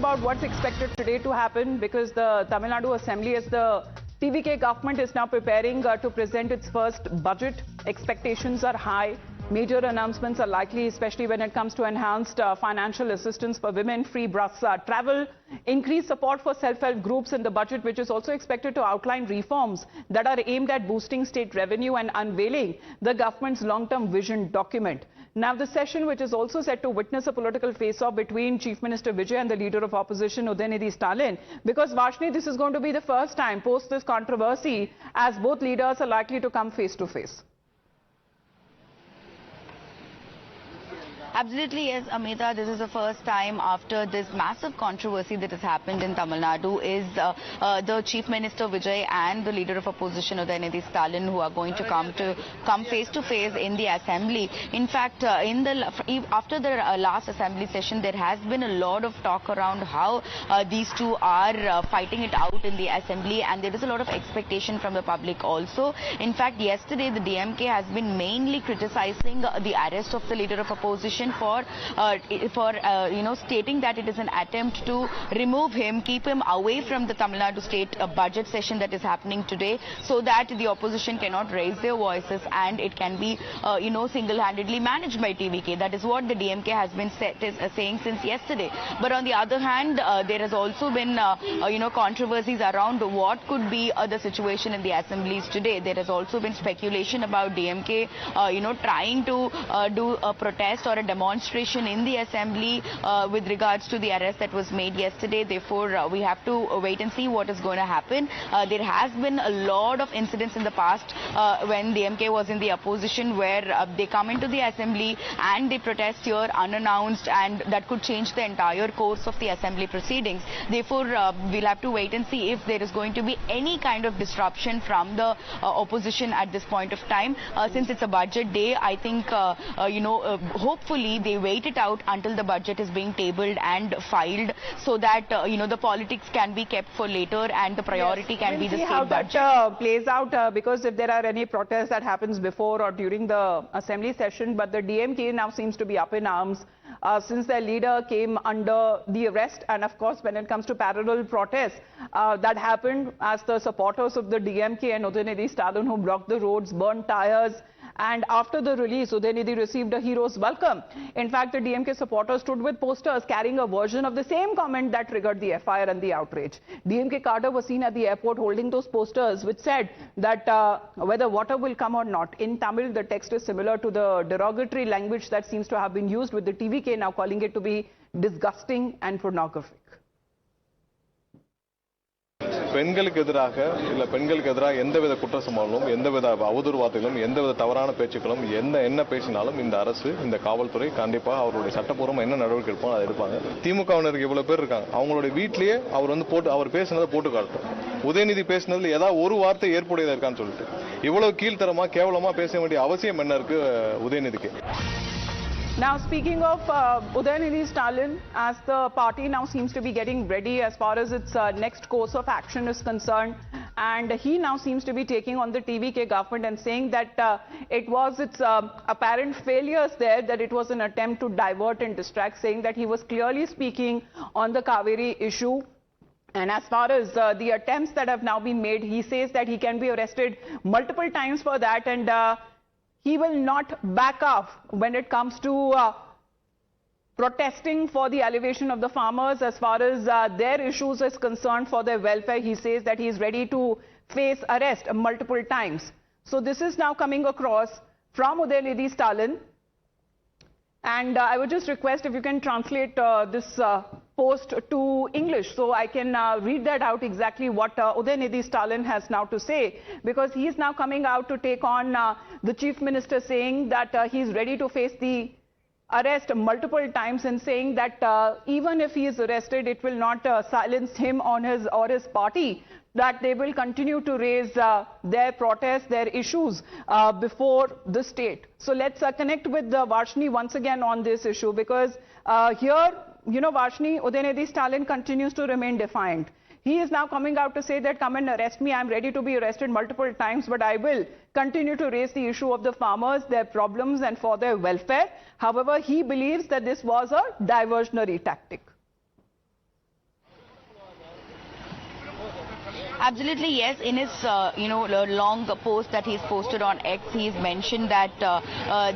about what's expected today to happen, because the Tamil Nadu Assembly, as the TVK government is now preparing to present its first budget. Expectations are high. Major announcements are likely, especially when it comes to enhanced financial assistance for women, free bus travel, increased support for self-help groups in the budget, which is also expected to outline reforms that are aimed at boosting state revenue and unveiling the government's long-term vision document. Now, the session, which is also set to witness a political face-off between Chief Minister Vijay and the leader of opposition, Vijay-Udhayanidhi Stalin, because, Varshni, this is going to be the first time post this controversy as both leaders are likely to come face-to-face. Absolutely, yes, Amita. This is the first time after this massive controversy that has happened in Tamil Nadu is the Chief Minister Vijay and the leader of opposition Vijay-Udhayanidhi Stalin who are going to come face to face in the assembly. In fact, after the last assembly session, there has been a lot of talk around how these two are fighting it out in the assembly, and there is a lot of expectation from the public also. In fact, yesterday the DMK has been mainly criticizing the arrest of the leader of opposition for stating that it is an attempt to remove him, keep him away from the Tamil Nadu state budget session that is happening today, so that the opposition cannot raise their voices and it can be single-handedly managed by TVK. That is what the DMK has been saying since yesterday. But on the other hand, there has also been controversies around what could be the situation in the assemblies today. There has also been speculation about DMK trying to do a protest or a demonstration in the assembly with regards to the arrest that was made yesterday. Therefore, we have to wait and see what is going to happen. There has been a lot of incidents in the past when DMK was in the opposition where they come into the assembly and they protest here unannounced, and that could change the entire course of the assembly proceedings. Therefore, we'll have to wait and see if there is going to be any kind of disruption from the opposition at this point of time. Since it's a budget day, I think, hopefully they wait it out until the budget is being tabled and filed, so that the politics can be kept for later and the priority can be the state budget. We'll see how that plays out, because if there are any protests that happens before or during the assembly session, but the DMK now seems to be up in arms since their leader came under the arrest. And of course, when it comes to parallel protests that happened as the supporters of the DMK and Vijay-Udhayanidhi Stalin, who blocked the roads, burned tires, and after the release, Vijay-Udhayanidhi received a hero's welcome. In fact, the DMK supporters stood with posters carrying a version of the same comment that triggered the FIR and the outrage. DMK cadre was seen at the airport holding those posters which said that whether water will come or not. In Tamil, the text is similar to the derogatory language that seems to have been used, with the TVK now calling it to be disgusting and pornographic. பெண்களுக்கு எதிராக இல்ல பெண்களுக்கு எதிராக எந்தவித குற்றச்சாட்டுகளும் எந்தவித அவதூறு வார்த்தைகளும் எந்தவித தவறான பேச்சுக்களும் என்ன பேசினாலும் இந்த அரசு இந்த காவல்துறை கண்டிப்பா அவருடைய சட்டப்பூர்வமா என்ன நடவடிக்கை எடுப்பாங்க அதை எடுப்பாங்க. திமுகவினருக்கு இவ்வளவு பேர் இருக்காங்க, அவங்களுடைய வீட்லயே அவர் பேசினதை போட்டு காட்டும். உதயநிதி பேசினதுல ஏதாவது ஒரு வார்த்தை ஏற்புடையதா இருக்கான்னு சொல்லிட்டு இவ்வளவு கீழ்த்தரமா கேவலமா பேச வேண்டிய அவசியம் என்ன இருக்கு உதயநிதிக்கு? Now, speaking of Vijay-Udhayanidhi Stalin, as the party now seems to be getting ready as far as its next course of action is concerned, and he now seems to be taking on the TVK government and saying that it was its apparent failures there, that it was an attempt to divert and distract, saying that he was clearly speaking on the Kaveri issue. And as far as the attempts that have now been made, he says that he can be arrested multiple times for that, and he will not back off when it comes to protesting for the elevation of the farmers as far as their issues is concerned, for their welfare. He says that he is ready to face arrest multiple times. So this is now coming across from Vijay-Udhayanidhi Stalin. And I would just request if you can translate this post to English, so I can read that out exactly what Vijay-Udhayanidhi Stalin has now to say, because he is now coming out to take on the Chief Minister, saying that he is ready to face the arrest multiple times, and saying that even if he is arrested, it will not silence him on his or his party, that they will continue to raise their protests, their issues before the state. So let's connect with Varshni once again on this issue, because here, Varshni, Vijay-Udhayanidhi Stalin continues to remain defiant. He is now coming out to say that come and arrest me. I'm ready to be arrested multiple times, but I will continue to raise the issue of the farmers, their problems, and for their welfare. However, he believes that this was a diversionary tactic. Absolutely, yes. In his, long post that he's posted on X, he's mentioned that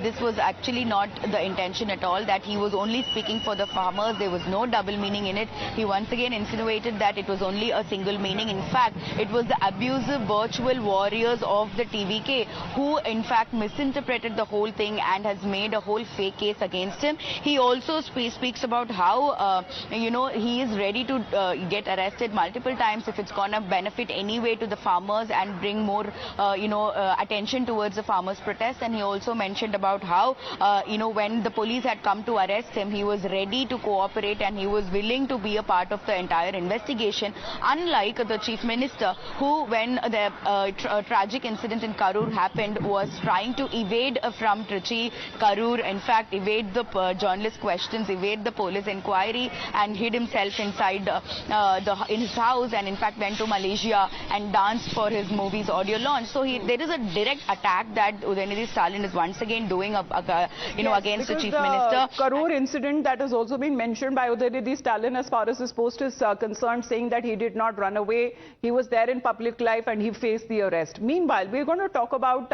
this was actually not the intention at all, that he was only speaking for the farmers. There was no double meaning in it. He once again insinuated that it was only a single meaning. In fact, it was the abusive virtual warriors of the TVK who in fact misinterpreted the whole thing and has made a whole fake case against him. He also speaks about how, he is ready to get arrested multiple times if it's going to benefit anyway to the farmers and bring more, attention towards the farmers' protest. And he also mentioned about how, when the police had come to arrest him, he was ready to cooperate and he was willing to be a part of the entire investigation, unlike the Chief Minister, who, when the tragic incident in Karur happened, was trying to evade from Trichy, Karur, in fact, evade the journalist questions, evade the police inquiry, and hid himself inside in his house, and in fact went to Malaysia and danced for his movie's audio launch. So there is a direct attack that Udhayanidhi Stalin is once again doing against the Chief Minister. Karur incident that has also been mentioned by Udhayanidhi Stalin as far as his post is concerned, saying that he did not run away. He was there in public life and he faced the arrest. Meanwhile, we're going to talk about,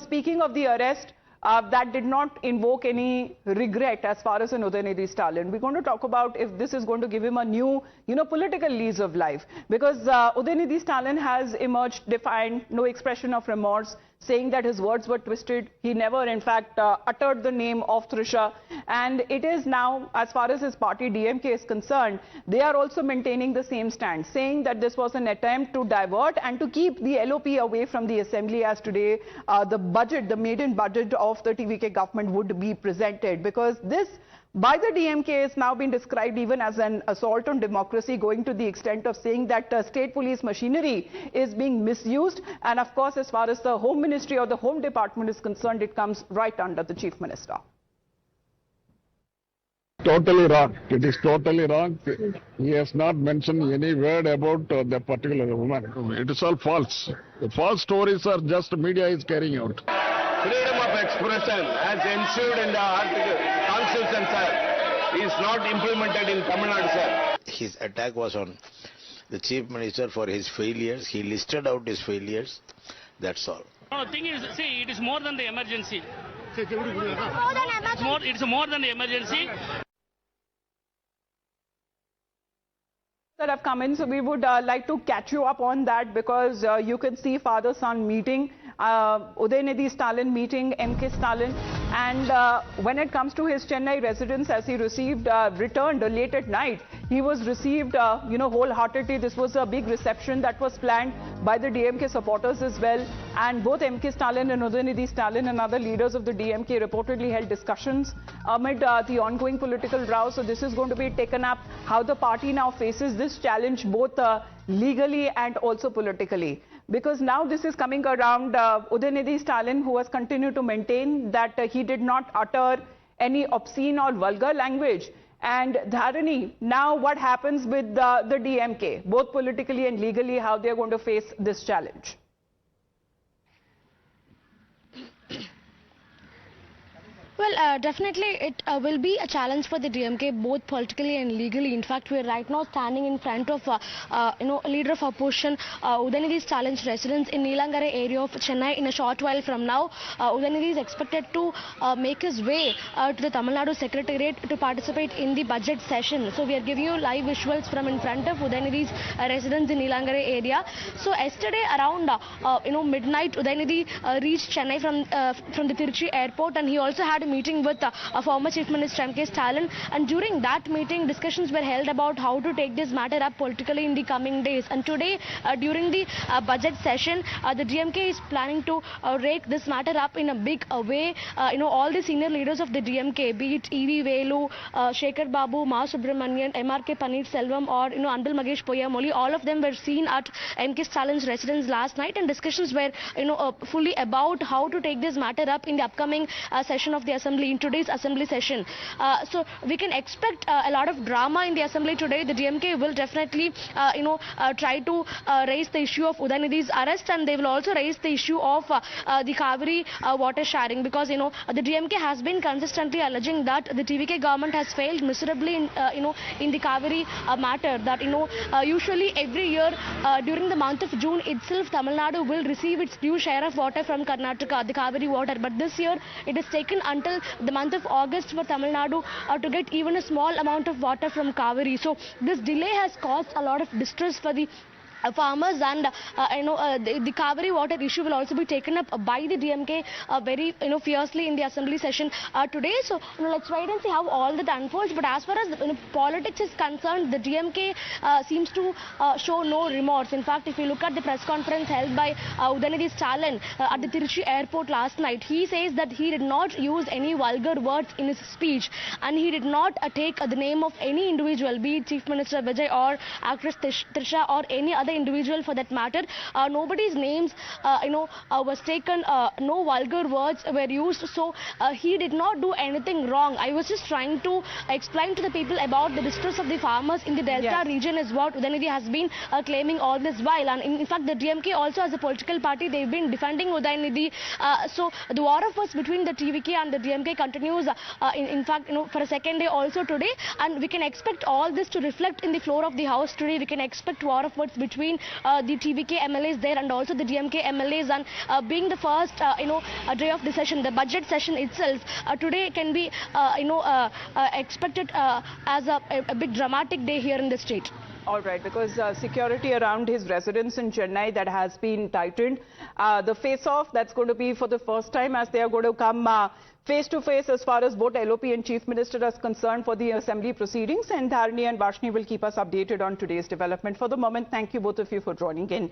speaking of the arrest, that did not invoke any regret as far as Udhayanidhi Stalin. We're going to talk about if this is going to give him a new, political lease of life. Because Udhayanidhi Stalin has emerged defiant, no expression of remorse, saying that his words were twisted. He never, in fact, uttered the name of Trisha. And it is now, as far as his party DMK is concerned, they are also maintaining the same stand, saying that this was an attempt to divert and to keep the LOP away from the assembly, as today the maiden budget of the TVK government would be presented. Because this, by the DMK, is now being described even as an assault on democracy, going to the extent of saying that state police machinery is being misused. And of course, as far as the Home Ministry or the Home Department is concerned, it comes right under the Chief Minister. Totally wrong. It is totally wrong. He has not mentioned any word about the particular woman. It is all false. The false stories are just media is carrying out. Freedom of expression as ensured in the Constitution, sir, is not implemented in Tamil Nadu, sir. His attack was on the Chief Minister for his failures. He listed out his failures. That's all. No, the thing is, see, it is more than the emergency. It's more than the emergency. That have come in, so we would like to catch you up on that, because you can see father-son meeting, Udhayanidhi Stalin meeting MK Stalin, and when it comes to his Chennai residence, as he returned late at night, he was received, wholeheartedly. This was a big reception that was planned by the DMK supporters as well, and both MK Stalin and Udhayanidhi Stalin and other leaders of the DMK reportedly held discussions amid the ongoing political row. So this is going to be taken up, how the party now faces this challenge, both legally and also politically. Because now this is coming around Udhayanidhi Stalin, who has continued to maintain that he did not utter any obscene or vulgar language. And Dharani, now what happens with the DMK, both politically and legally, how they are going to face this challenge? Well, definitely it will be a challenge for the DMK, both politically and legally. In fact, we are right now standing in front of, a leader of opposition, Udhayanidhi Stalin's residence in Nilangare area of Chennai. In a short while from now, Udhayanidhi is expected to make his way to the Tamil Nadu Secretariat to participate in the budget session. So we are giving you live visuals from in front of Udhayanidhi's residence in Nilangare area. So yesterday around, midnight, Udhayanidhi reached Chennai from the Tiruchi airport, and he also had a meeting with former Chief Minister MK Stalin, and during that meeting discussions were held about how to take this matter up politically in the coming days. And today during the budget session, the DMK is planning to rake this matter up in a big way. All the senior leaders of the DMK, be it E.V. Velu, Shekhar Babu, Ma Subramanian, MRK Paneerselvam, or Anbil Magesh Poyamoli, all of them were seen at MK Stalin's residence last night, and discussions were fully about how to take this matter up in the upcoming session of the assembly in today's assembly session. So we can expect a lot of drama in the assembly today. The DMK will definitely, try to raise the issue of Udhayanidhi's arrest, and they will also raise the issue of the Kaveri water sharing, because the DMK has been consistently alleging that the TVK government has failed miserably in the Kaveri matter. That usually every year during the month of June itself, Tamil Nadu will receive its due share of water from Karnataka, the Kaveri water. But this year it is taken until the month of August for Tamil Nadu to get even a small amount of water from Kaveri. So this delay has caused a lot of distress for the farmers, and the Kaveri water issue will also be taken up by the DMK very fiercely in the assembly session today. So let's wait and see how all that unfolds. But as far as politics is concerned, the DMK seems to show no remorse. In fact, if you look at the press conference held by Vijay-Udhayanidhi Stalin at the Tiruchi airport last night, he says that he did not use any vulgar words in his speech, and he did not take the name of any individual, be it Chief Minister Vijay or actress Trisha or any other individual for that matter. Nobody's names was taken, no vulgar words were used, so he did not do anything wrong. I was just trying to explain to the people about the distress of the farmers in the Delta region is what Udhayanidhi has been claiming all this while, and in fact the DMK also as a political party, they've been defending Udhayanidhi. So the war of words between the TVK and the DMK continues in fact for a second day also today, and we can expect all this to reflect in the floor of the house today. We can expect war of words between the TVK MLAs there and also the DMK MLAs, and being the first a day of the session, the budget session itself today can be expected as a big dramatic day here in the state. All right, because security around his residence in Chennai, that has been tightened. The face-off, that's going to be for the first time, as they are going to come face-to-face as far as both LOP and Chief Minister is concerned for the assembly proceedings. And Dharani and Vashni will keep us updated on today's development. For the moment, thank you both of you for joining in.